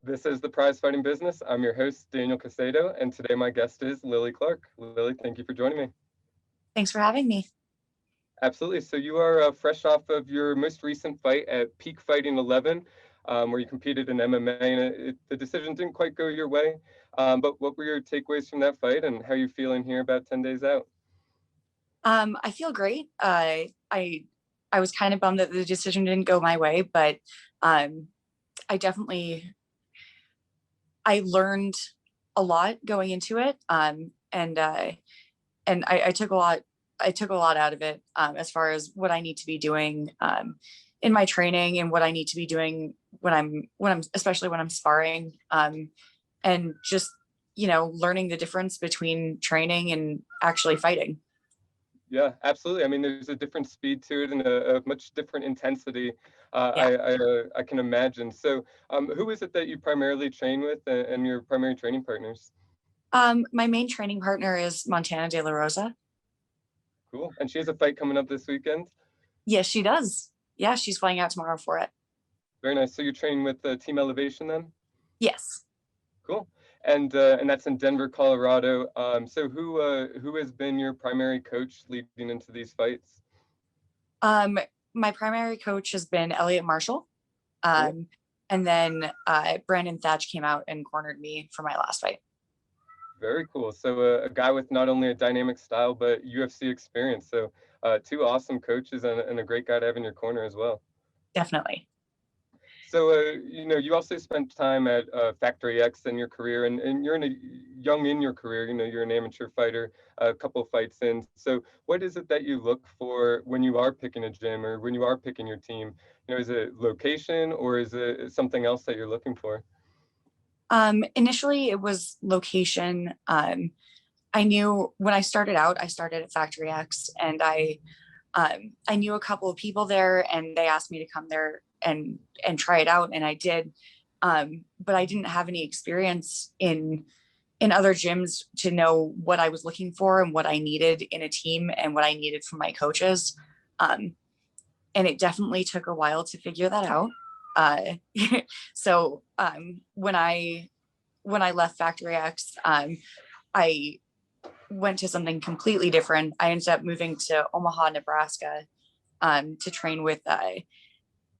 This is the Prize Fighting Business. I'm your host, Daniel Casado, and today my guest is Lily Clark. Lily, thank you for joining me. Thanks for having me. Absolutely. So you are fresh off of your most recent fight at Peak Fighting 11, where you competed in MMA, and the decision didn't quite go your way. But what were your takeaways from that fight, and how are you feeling here about 10 days out? I feel great. I was kind of bummed that the decision didn't go my way, but I definitely I learned a lot going into it, and I took a lot. I took a lot out of it as far as what I need to be doing in my training and what I need to be doing when I'm especially when I'm sparring, and just learning the difference between training and actually fighting. Yeah, absolutely. I mean, there's a different speed to it and a much different intensity. Yeah. I can imagine. So, who is it that you primarily train with, and your primary training partners? My main training partner is Montana De La Rosa. Cool. And she has a fight coming up this weekend. Yes, she does. Yeah, she's flying out tomorrow for it. Very nice. So you're training with Team Elevation then? Yes. Cool. And that's in Denver, Colorado. So who has been your primary coach leading into these fights? My primary coach has been Elliot Marshall. Cool. And then Brandon Thatch came out and cornered me for my last fight. Very cool. So a guy with not only a dynamic style but UFC experience. So two awesome coaches and a great guy to have in your corner as well. Definitely. So, you also spent time at Factory X in your career, and you're young in your career. You're an amateur fighter, a couple of fights in. So, what is it that you look for when you are picking a gym or when you are picking your team? Is it location or is it something else that you're looking for? Initially, it was location. I knew when I started out, I started at Factory X, and I knew a couple of people there, and they asked me to come there and try it out, and I did. But I didn't have any experience in other gyms to know what I was looking for and what I needed in a team and what I needed from my coaches. And it definitely took a while to figure that out. So when I left Factory X, I went to something completely different. I ended up moving to Omaha, Nebraska, to train with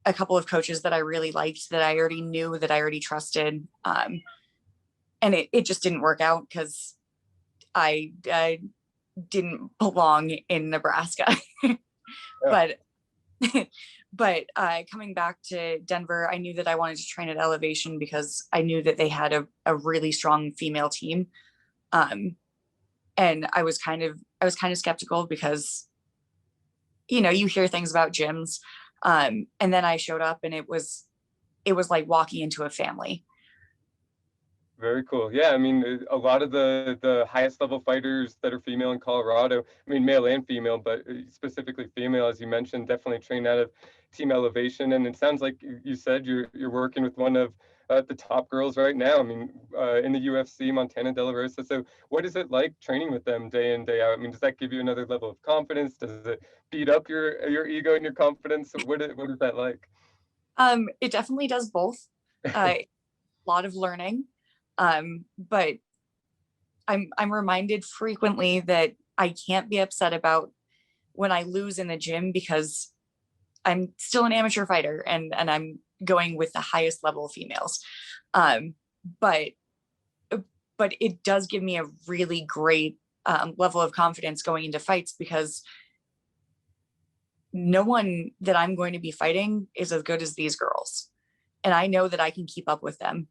a couple of coaches that I really liked, that I already knew, that I already trusted. And it just didn't work out because I didn't belong in Nebraska. Yeah. But coming back to Denver, I knew that I wanted to train at Elevation because I knew that they had a really strong female team. And I was kind of skeptical because, you hear things about gyms. And then I showed up and it was like walking into a family. Very cool. Yeah, I mean, a lot of the highest level fighters that are female in Colorado, I mean, male and female, but specifically female, as you mentioned, definitely trained out of Team Elevation. And it sounds like you said you're working with one of the top girls right now. I mean, in the UFC, Montana De La Rosa. So, what is it like training with them day in, day out? I mean, does that give you another level of confidence? Does it beat up your ego and your confidence? What is that like? It definitely does both. A lot of learning. But I'm reminded frequently that I can't be upset about when I lose in the gym because I'm still an amateur fighter and I'm going with the highest level females. But it does give me a really great level of confidence going into fights because no one that I'm going to be fighting is as good as these girls. And I know that I can keep up with them.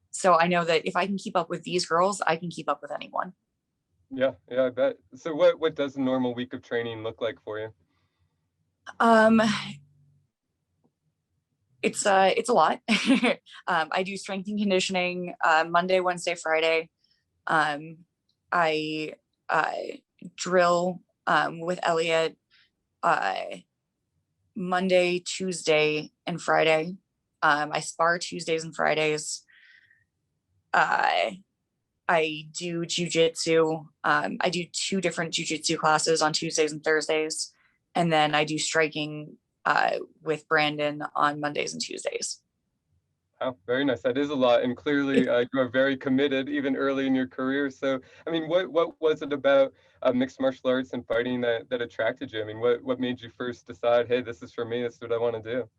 So I know that if I can keep up with these girls, I can keep up with anyone. Yeah, I bet. So, what does a normal week of training look like for you? Um, it's a lot. I do strength and conditioning Monday, Wednesday, Friday. I drill with Elliot Monday, Tuesday, and Friday. I spar Tuesdays and Fridays. I do jujitsu. I do 2 different jujitsu classes on Tuesdays and Thursdays, and then I do striking with Brandon on Mondays and Tuesdays. Wow, very nice. That is a lot, and clearly, you are very committed even early in your career. So, I mean, what was it about mixed martial arts and fighting that attracted you? I mean, what made you first decide, hey, this is for me. This is what I want to do.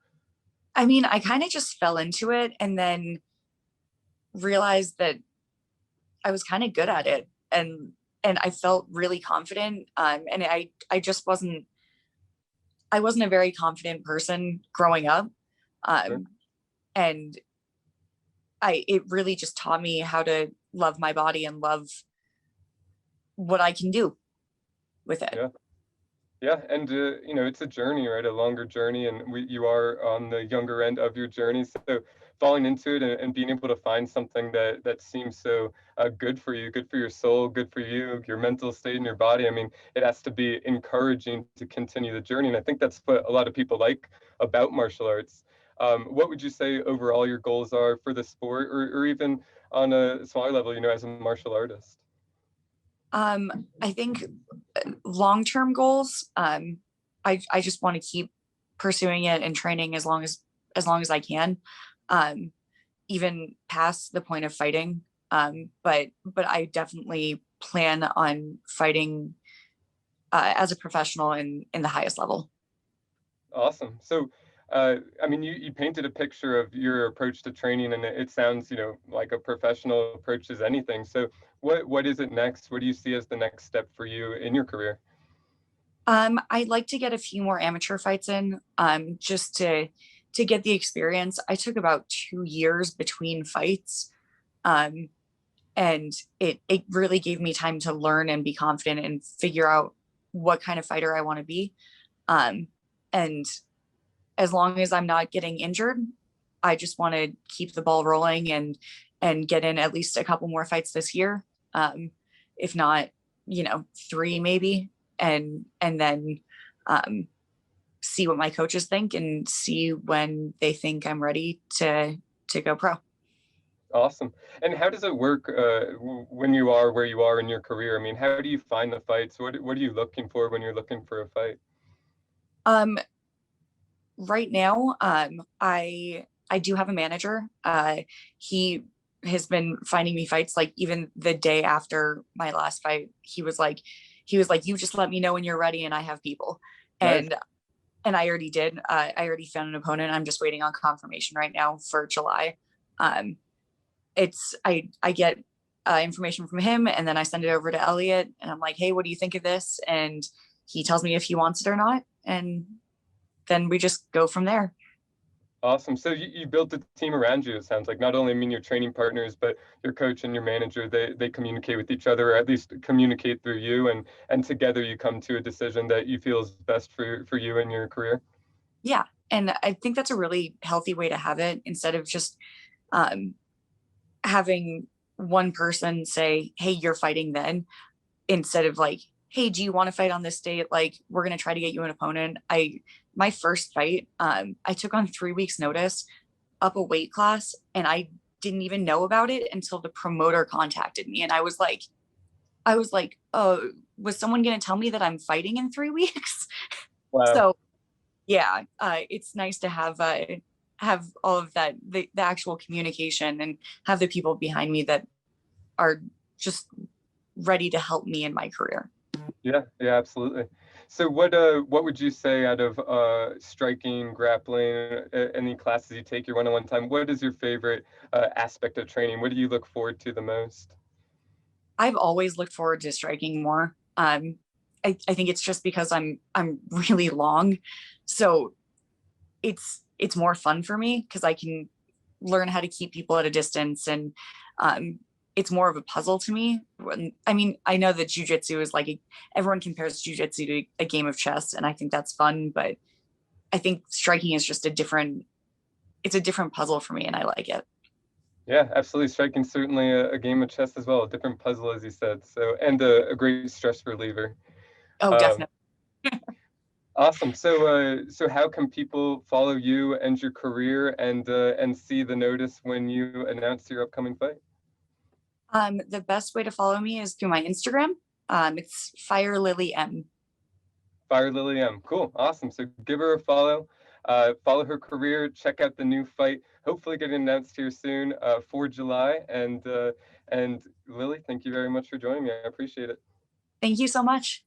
I mean, I kind of just fell into it and then realized that I was kind of good at it, and I felt really confident. And I just wasn't a very confident person growing up. Sure. Um, and it really just taught me how to love my body and love what I can do with it. Yeah. Yeah, and it's a journey, right? A longer journey, and you are on the younger end of your journey. So falling into it and being able to find something that seems so good for you, good for your soul, good for you, your mental state and your body. I mean, it has to be encouraging to continue the journey, and I think that's what a lot of people like about martial arts. What would you say overall your goals are for the sport, or even on a smaller level, as a martial artist? I think long-term goals, I just want to keep pursuing it and training as long as I can, um, even past the point of fighting. But I definitely plan on fighting as a professional in the highest level. Awesome. So, I mean, you painted a picture of your approach to training, and it sounds, like a professional approach as anything. So, what is it next? What do you see as the next step for you in your career? I'd like to get a few more amateur fights in, just to get the experience. I took about 2 years between fights, um, and it really gave me time to learn and be confident and figure out what kind of fighter I want to be. Um, and as long as I'm not getting injured, I just want to keep the ball rolling and get in at least a couple more fights this year. If not, three maybe, and then um, see what my coaches think and see when they think I'm ready to go pro. Awesome. And how does it work when you are where you are in your career? I mean, how do you find the fights? What are you looking for when you're looking for a fight? Um, right now, I do have a manager. He has been finding me fights. Like even the day after my last fight, he was like, you just let me know when you're ready, and I have people. Nice. And I already did. I already found an opponent. I'm just waiting on confirmation right now for July. Um, I get information from him, and then I send it over to Elliot, and I'm like, hey, what do you think of this? And he tells me if he wants it or not, and then we just go from there. Awesome. So you built a team around you, it sounds like. Not only, I mean, your training partners, but your coach and your manager, they communicate with each other, or at least communicate through you, and together you come to a decision that you feel is best for you and your career. Yeah, and I think that's a really healthy way to have it, instead of just um, having one person say, hey, you're fighting then, instead of like, hey, do you want to fight on this date? Like, we're going to try to get you an opponent. My first fight, I took on 3 weeks notice, up a weight class, and I didn't even know about it until the promoter contacted me. And I was like, oh, was someone going to tell me that I'm fighting in 3 weeks? Wow. So yeah, it's nice to have all of that, the actual communication, and have the people behind me that are just ready to help me in my career. Yeah, yeah, absolutely. So what would you say out of striking, grappling, any classes you take your one-on-one time, what is your favorite aspect of training? What do you look forward to the most? I've always looked forward to striking more. I think it's just because I'm really long, so it's more fun for me because I can learn how to keep people at a distance, and um, it's more of a puzzle to me. I mean, I know that jujitsu is like everyone compares jujitsu to a game of chess, and I think that's fun, but I think striking is just it's a different puzzle for me, and I like it. Yeah, absolutely. Striking certainly a game of chess as well, a different puzzle, as you said. So, and a great stress reliever. Oh, Um, definitely. awesome. So how can people follow you and your career and see the notice when you announce your upcoming fight? The best way to follow me is through my Instagram. It's Fire Lily M. Fire Lily M. Cool. Awesome. So give her a follow. follow her career, check out the new fight, hopefully getting announced here soon for July. And Lily, thank you very much for joining me. I appreciate it. Thank you so much.